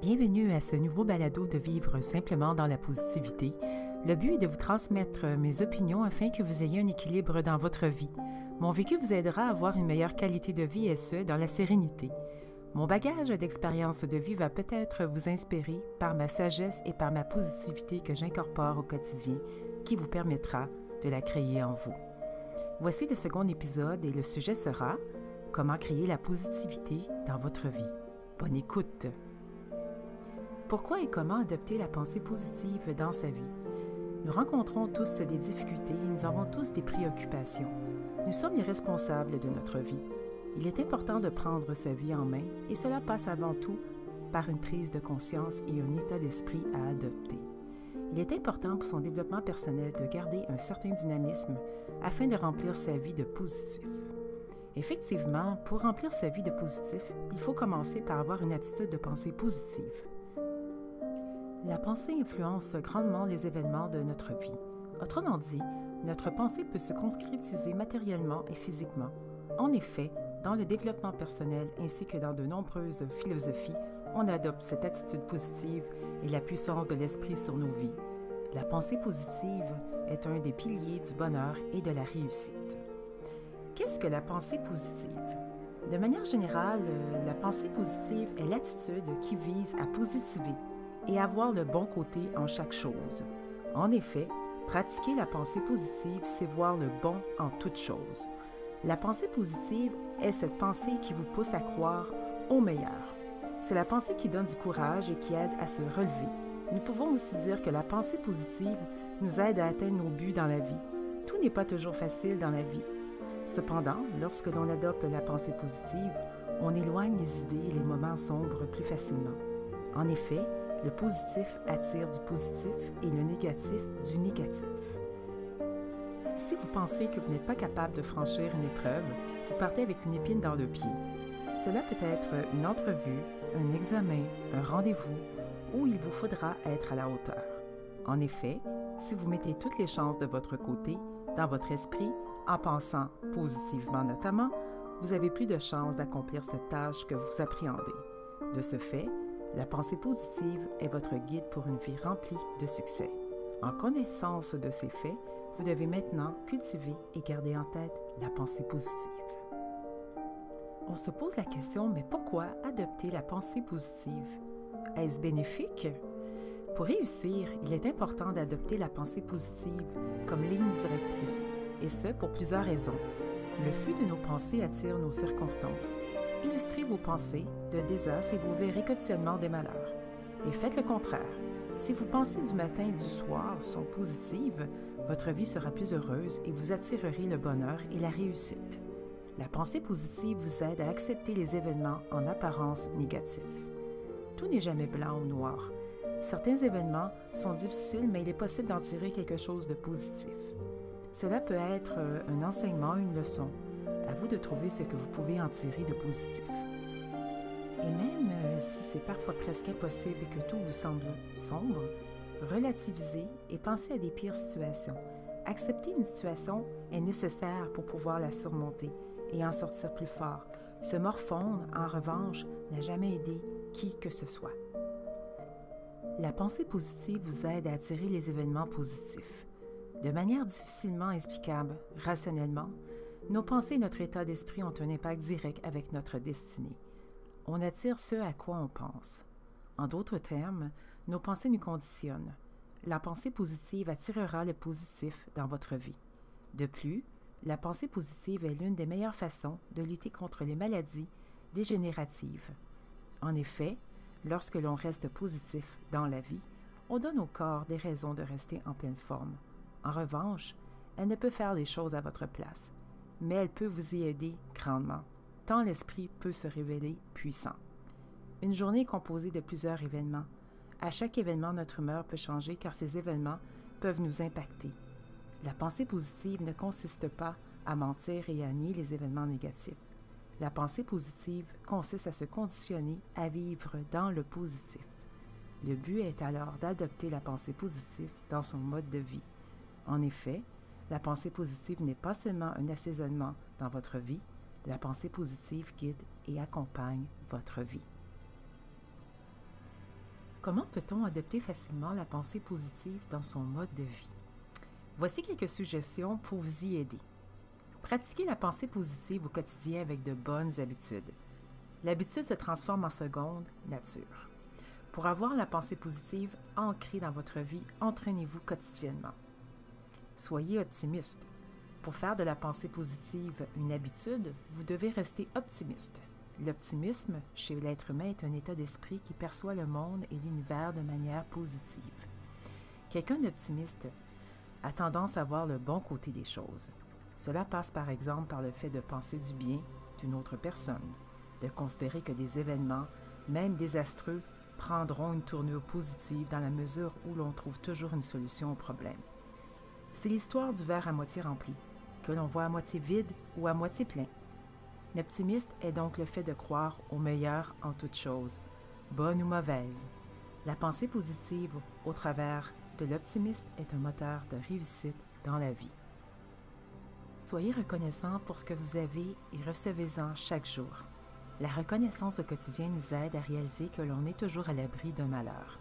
Bienvenue à ce nouveau balado de Vivre simplement dans la positivité. Le but est de vous transmettre mes opinions afin que vous ayez un équilibre dans votre vie. Mon vécu vous aidera à avoir une meilleure qualité de vie et ce, dans la sérénité. Mon bagage d'expérience de vie va peut-être vous inspirer par ma sagesse et par ma positivité que j'incorpore au quotidien, qui vous permettra de la créer en vous. Voici le second épisode et le sujet sera « Comment créer la positivité dans votre vie ». Bonne écoute! Pourquoi et comment adopter la pensée positive dans sa vie? Nous rencontrons tous des difficultés et nous avons tous des préoccupations. Nous sommes les responsables de notre vie. Il est important de prendre sa vie en main et cela passe avant tout par une prise de conscience et un état d'esprit à adopter. Il est important pour son développement personnel de garder un certain dynamisme afin de remplir sa vie de positif. Effectivement, pour remplir sa vie de positif, il faut commencer par avoir une attitude de pensée positive. La pensée influence grandement les événements de notre vie. Autrement dit, notre pensée peut se concrétiser matériellement et physiquement. En effet, dans le développement personnel ainsi que dans de nombreuses philosophies, on adopte cette attitude positive et la puissance de l'esprit sur nos vies. La pensée positive est un des piliers du bonheur et de la réussite. Qu'est-ce que la pensée positive? De manière générale, la pensée positive est l'attitude qui vise à positiver et à voir le bon côté en chaque chose. En effet, pratiquer la pensée positive, c'est voir le bon en toute chose. La pensée positive est cette pensée qui vous pousse à croire au meilleur. C'est la pensée qui donne du courage et qui aide à se relever. Nous pouvons aussi dire que la pensée positive nous aide à atteindre nos buts dans la vie. Tout n'est pas toujours facile dans la vie. Cependant, lorsque l'on adopte la pensée positive, on éloigne les idées et les moments sombres plus facilement. En effet, le positif attire du positif et le négatif du négatif. Si vous pensez que vous n'êtes pas capable de franchir une épreuve, vous partez avec une épine dans le pied. Cela peut être une entrevue, un examen, un rendez-vous, où il vous faudra être à la hauteur. En effet, si vous mettez toutes les chances de votre côté, dans votre esprit, en pensant positivement notamment, vous avez plus de chances d'accomplir cette tâche que vous appréhendez. De ce fait, la pensée positive est votre guide pour une vie remplie de succès. En connaissance de ces faits, vous devez maintenant cultiver et garder en tête la pensée positive. On se pose la question, mais pourquoi adopter la pensée positive? Est-ce bénéfique? Pour réussir, il est important d'adopter la pensée positive comme ligne directrice, et ce pour plusieurs raisons. Le flux de nos pensées attire nos circonstances. Illustrez vos pensées de désastre et vous verrez quotidiennement des malheurs. Et faites le contraire. Si vos pensées du matin et du soir sont positives, votre vie sera plus heureuse et vous attirerez le bonheur et la réussite. La pensée positive vous aide à accepter les événements en apparence négatifs. Tout n'est jamais blanc ou noir. Certains événements sont difficiles, mais il est possible d'en tirer quelque chose de positif. Cela peut être un enseignement, une leçon. À vous de trouver ce que vous pouvez en tirer de positif. Et même si c'est parfois presque impossible et que tout vous semble sombre, relativisez et pensez à des pires situations. Accepter une situation est nécessaire pour pouvoir la surmonter et en sortir plus fort. Se morfondre, en revanche, n'a jamais aidé qui que ce soit. La pensée positive vous aide à attirer les événements positifs. De manière difficilement explicable, rationnellement, nos pensées et notre état d'esprit ont un impact direct avec notre destinée. On attire ce à quoi on pense. En d'autres termes, nos pensées nous conditionnent. La pensée positive attirera le positif dans votre vie. De plus, la pensée positive est l'une des meilleures façons de lutter contre les maladies dégénératives. En effet, lorsque l'on reste positif dans la vie, on donne au corps des raisons de rester en pleine forme. En revanche, elle ne peut faire les choses à votre place, mais elle peut vous y aider grandement, tant l'esprit peut se révéler puissant. Une journée est composée de plusieurs événements. À chaque événement, notre humeur peut changer car ces événements peuvent nous impacter. La pensée positive ne consiste pas à mentir et à nier les événements négatifs. La pensée positive consiste à se conditionner à vivre dans le positif. Le but est alors d'adopter la pensée positive dans son mode de vie. En effet, la pensée positive n'est pas seulement un assaisonnement dans votre vie, la pensée positive guide et accompagne votre vie. Comment peut-on adopter facilement la pensée positive dans son mode de vie? Voici quelques suggestions pour vous y aider. Pratiquez la pensée positive au quotidien avec de bonnes habitudes. L'habitude se transforme en seconde nature. Pour avoir la pensée positive ancrée dans votre vie, entraînez-vous quotidiennement. Soyez optimiste. Pour faire de la pensée positive une habitude, vous devez rester optimiste. L'optimisme, chez l'être humain, est un état d'esprit qui perçoit le monde et l'univers de manière positive. Quelqu'un d'optimiste a tendance à voir le bon côté des choses. Cela passe par exemple par le fait de penser du bien d'une autre personne, de considérer que des événements, même désastreux, prendront une tournure positive dans la mesure où l'on trouve toujours une solution au problème. C'est l'histoire du verre à moitié rempli, que l'on voit à moitié vide ou à moitié plein. L'optimisme est donc le fait de croire au meilleur en toutes choses, bonnes ou mauvaises. La pensée positive au travers de l'optimisme est un moteur de réussite dans la vie. Soyez reconnaissant pour ce que vous avez et recevez-en chaque jour. La reconnaissance au quotidien nous aide à réaliser que l'on est toujours à l'abri d'un malheur.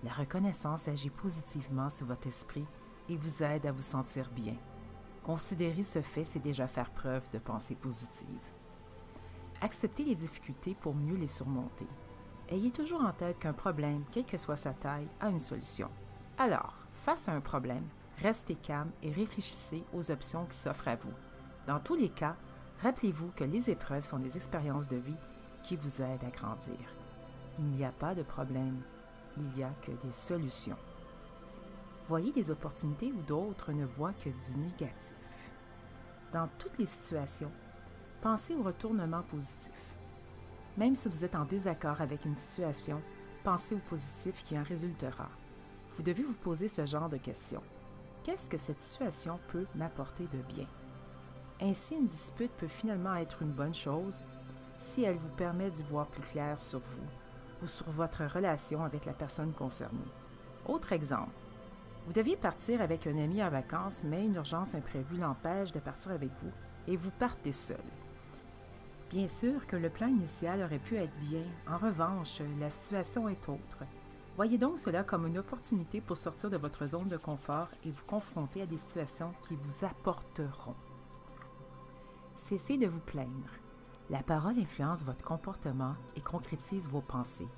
La reconnaissance agit positivement sur votre esprit et vous aide à vous sentir bien. Considérer ce fait, c'est déjà faire preuve de pensée positive. Acceptez les difficultés pour mieux les surmonter. Ayez toujours en tête qu'un problème, quelle que soit sa taille, a une solution. Alors, face à un problème, restez calme et réfléchissez aux options qui s'offrent à vous. Dans tous les cas, rappelez-vous que les épreuves sont des expériences de vie qui vous aident à grandir. Il n'y a pas de problème, il n'y a que des solutions. Voyez des opportunités où d'autres ne voient que du négatif. Dans toutes les situations, pensez au retournement positif. Même si vous êtes en désaccord avec une situation, pensez au positif qui en résultera. Vous devez vous poser ce genre de questions. Qu'est-ce que cette situation peut m'apporter de bien? Ainsi, une dispute peut finalement être une bonne chose si elle vous permet d'y voir plus clair sur vous ou sur votre relation avec la personne concernée. Autre exemple, vous deviez partir avec un ami en vacances, mais une urgence imprévue l'empêche de partir avec vous et vous partez seul. Bien sûr que le plan initial aurait pu être bien, en revanche, la situation est autre. Voyez donc cela comme une opportunité pour sortir de votre zone de confort et vous confronter à des situations qui vous apporteront. Cessez de vous plaindre. La parole influence votre comportement et concrétise vos pensées.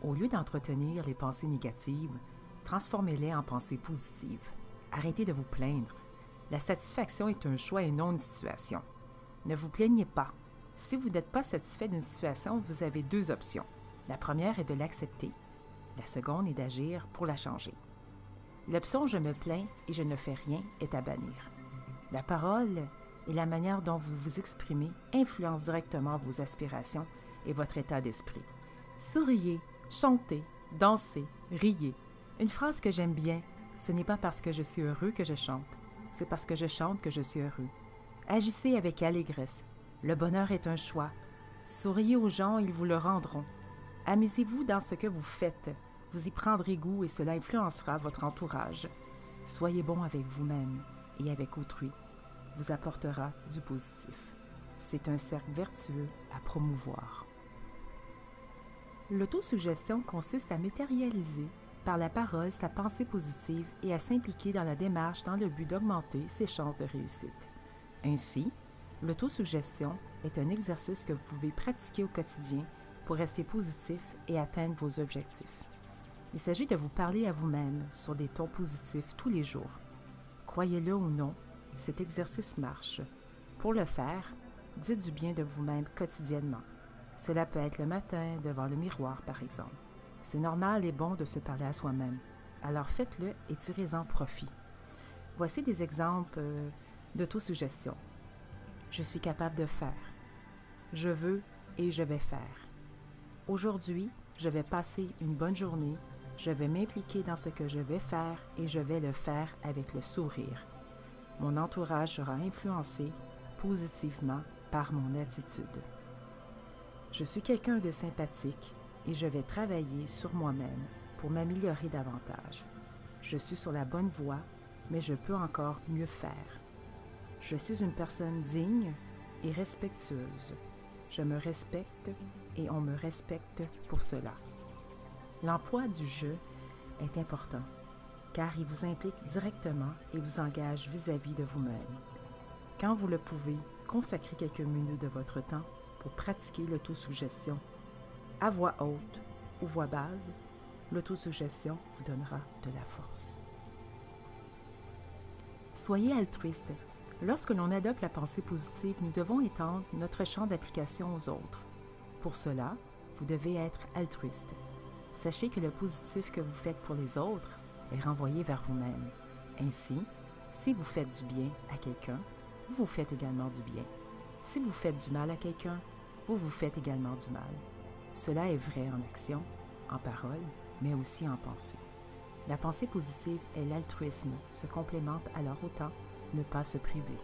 Au lieu d'entretenir les pensées négatives, transformez-les en pensées positives. Arrêtez de vous plaindre. La satisfaction est un choix et non une situation. Ne vous plaignez pas. Si vous n'êtes pas satisfait d'une situation, vous avez deux options. La première est de l'accepter. La seconde est d'agir pour la changer. L'option « je me plains et je ne fais rien » est à bannir. La parole et la manière dont vous vous exprimez influencent directement vos aspirations et votre état d'esprit. Souriez, chantez, dansez, riez. Une phrase que j'aime bien, ce n'est pas parce que je suis heureux que je chante, c'est parce que je chante que je suis heureux. Agissez avec allégresse. Le bonheur est un choix. Souriez aux gens, ils vous le rendront. Amusez-vous dans ce que vous faites. Vous y prendrez goût et cela influencera votre entourage. Soyez bon avec vous-même et avec autrui. Vous apportera du positif. C'est un cercle vertueux à promouvoir. L'autosuggestion consiste à matérialiser par la parole sa pensée positive et à s'impliquer dans la démarche dans le but d'augmenter ses chances de réussite. Ainsi, l'autosuggestion est un exercice que vous pouvez pratiquer au quotidien pour rester positif et atteindre vos objectifs. Il s'agit de vous parler à vous-même sur des tons positifs tous les jours. Croyez-le ou non, cet exercice marche. Pour le faire, dites du bien de vous-même quotidiennement. Cela peut être le matin, devant le miroir par exemple. C'est normal et bon de se parler à soi-même. Alors faites-le et tirez-en profit. Voici des exemples d'autosuggestion. Je suis capable de faire. Je veux et je vais faire. Aujourd'hui, je vais passer une bonne journée. Je vais m'impliquer dans ce que je vais faire et je vais le faire avec le sourire. Mon entourage sera influencé positivement par mon attitude. Je suis quelqu'un de sympathique et je vais travailler sur moi-même pour m'améliorer davantage. Je suis sur la bonne voie, mais je peux encore mieux faire. Je suis une personne digne et respectueuse. Je me respecte et on me respecte pour cela. L'emploi du « je » est important, car il vous implique directement et vous engage vis-à-vis de vous-même. Quand vous le pouvez, consacrez quelques minutes de votre temps pour pratiquer l'autosuggestion. À voix haute ou voix basse, l'autosuggestion vous donnera de la force. Soyez altruiste. Lorsque l'on adopte la pensée positive, nous devons étendre notre champ d'application aux autres. Pour cela, vous devez être altruiste. Sachez que le positif que vous faites pour les autres est renvoyé vers vous-même. Ainsi, si vous faites du bien à quelqu'un, vous vous faites également du bien. Si vous faites du mal à quelqu'un, vous vous faites également du mal. Cela est vrai en action, en parole, mais aussi en pensée. La pensée positive et l'altruisme se complémentent alors autant ne pas se priver.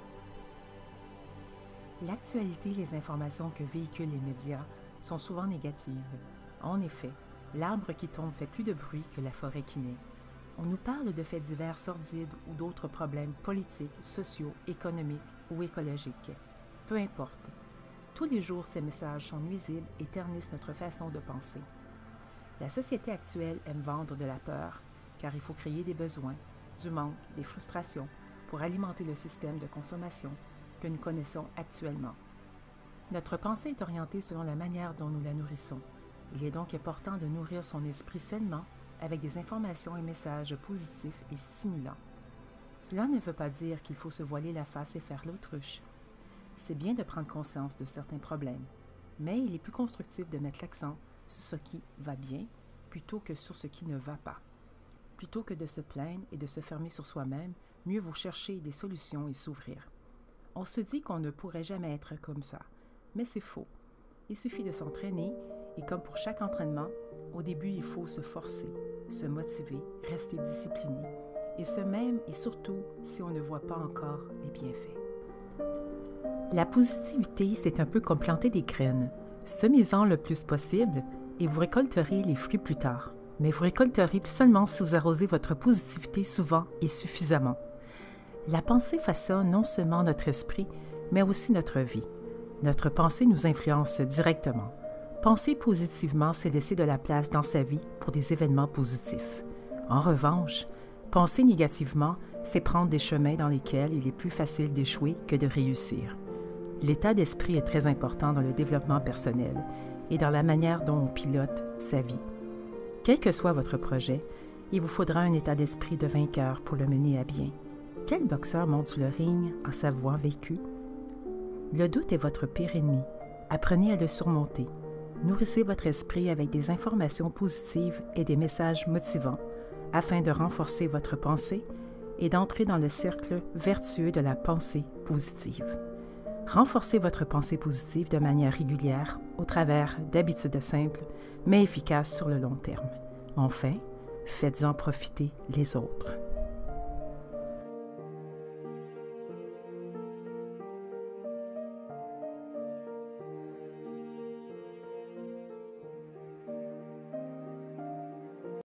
L'actualité et les informations que véhiculent les médias sont souvent négatives. En effet, l'arbre qui tombe fait plus de bruit que la forêt qui naît. On nous parle de faits divers sordides ou d'autres problèmes politiques, sociaux, économiques ou écologiques. Peu importe. Tous les jours, ces messages sont nuisibles et ternissent notre façon de penser. La société actuelle aime vendre de la peur, car il faut créer des besoins, du manque, des frustrations pour alimenter le système de consommation que nous connaissons actuellement. Notre pensée est orientée selon la manière dont nous la nourrissons. Il est donc important de nourrir son esprit sainement avec des informations et messages positifs et stimulants. Cela ne veut pas dire qu'il faut se voiler la face et faire l'autruche. C'est bien de prendre conscience de certains problèmes, mais il est plus constructif de mettre l'accent sur ce qui va bien plutôt que sur ce qui ne va pas. Plutôt que de se plaindre et de se fermer sur soi-même, mieux vaut chercher des solutions et s'ouvrir. On se dit qu'on ne pourrait jamais être comme ça, mais c'est faux. Il suffit de s'entraîner et comme pour chaque entraînement, au début, il faut se forcer, se motiver, rester discipliné, et ce même et surtout si on ne voit pas encore les bienfaits. La positivité, c'est un peu comme planter des graines. Semez-en le plus possible et vous récolterez les fruits plus tard. Mais vous récolterez seulement si vous arrosez votre positivité souvent et suffisamment. La pensée façonne non seulement notre esprit, mais aussi notre vie. Notre pensée nous influence directement. Penser positivement, c'est laisser de la place dans sa vie pour des événements positifs. En revanche, penser négativement, c'est prendre des chemins dans lesquels il est plus facile d'échouer que de réussir. L'état d'esprit est très important dans le développement personnel et dans la manière dont on pilote sa vie. Quel que soit votre projet, il vous faudra un état d'esprit de vainqueur pour le mener à bien. Quel boxeur monte sur le ring en savoir vaincu? Le doute est votre pire ennemi. Apprenez à le surmonter. Nourrissez votre esprit avec des informations positives et des messages motivants afin de renforcer votre pensée et d'entrer dans le cercle vertueux de la pensée positive. Renforcez votre pensée positive de manière régulière au travers d'habitudes simples mais efficaces sur le long terme. Enfin, faites-en profiter les autres.